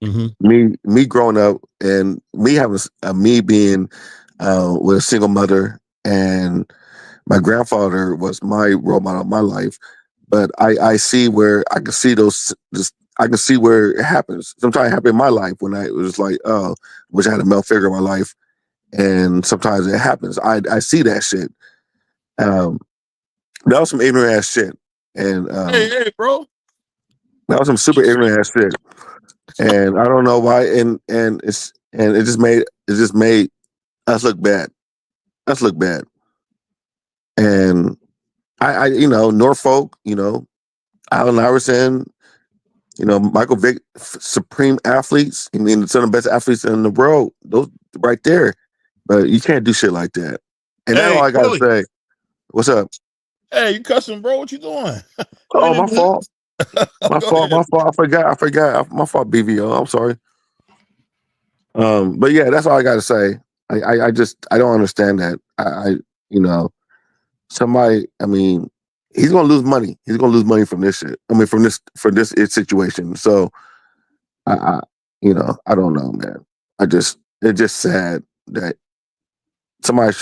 Me growing up and me having me being with a single mother, and my grandfather was my role model in my life. But I see where I can see I can see where it happens. Sometimes it happened in my life when I was like, oh, wish I had a male figure in my life. And sometimes it happens. I see that shit. That was some ignorant ass shit. And Hey, bro. that was some super ignorant ass shit. And I don't know why. And it just made us look bad. Us look bad. And I you know, Norfolk, you know, Allen Iverson, you know, Michael Vick, supreme athletes. I mean, some of the best athletes in the world, those right there. But you can't do shit like that. And that's all I gotta say. What's up? Hey, you cussing, bro? What you doing? Oh, my fault. My fault. I forgot. My fault, BVO. I'm sorry. But yeah, that's all I gotta say. I don't understand that. You know, somebody, I mean, he's gonna lose money. He's gonna lose money from this shit. I mean, from this situation. So you know, I don't know, man. It's just sad that somebody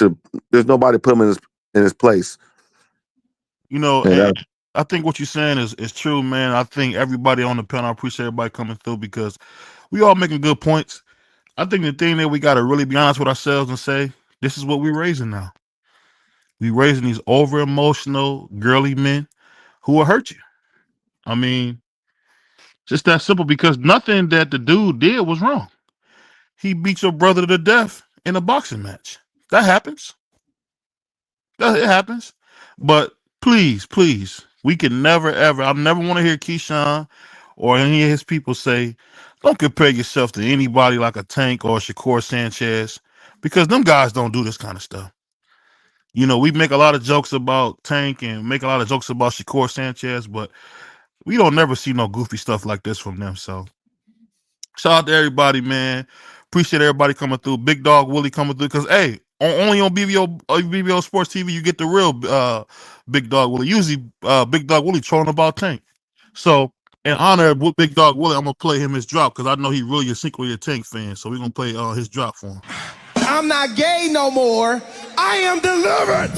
there's nobody put him in his place. You know, Yeah. and I think what you're saying is true, man. I think everybody on the panel, I appreciate everybody coming through because we all making good points. I think the thing that we got to really be honest with ourselves and say, this is what we're raising now. We raising these over emotional, girly men who will hurt you. I mean, just that simple, because nothing that the dude did was wrong. He beat your brother to death in a boxing match. That happens. It happens. But please, we can never, ever, I never want to hear Keyshawn or any of his people say, don't compare yourself to anybody like a Tank or Shakur Sanchez, because them guys don't do this kind of stuff. You know, we make a lot of jokes about Tank and make a lot of jokes about Shakur Sanchez, but we don't never see no goofy stuff like this from them. So shout out to everybody, man. Appreciate everybody coming through. Big Dog Willie coming through, because hey, only on BBO Sports TV you get the real Big Dog Willie. Usually Big Dog Willie trolling about Tank. So in honor of Big Dog Willie, I'm gonna play him his drop because I know he really a secretly a Tank fan. So we're gonna play his drop for him. I'm not gay no more. I am delivered.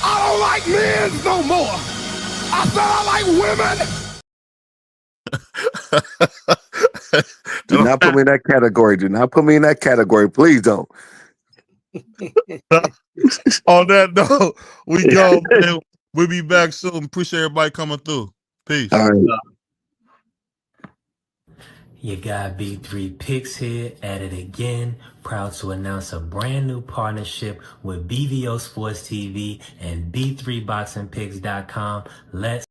I don't like men no more. I said I like women. Do not put me in that category. Do not put me in that category. Please don't. On that note, we go, man. We'll be back soon. Appreciate everybody coming through. Peace. All right. You got B3 Picks here at it again. Proud to announce a brand new partnership with BVO Sports TV and B3BoxingPicks.com. Let's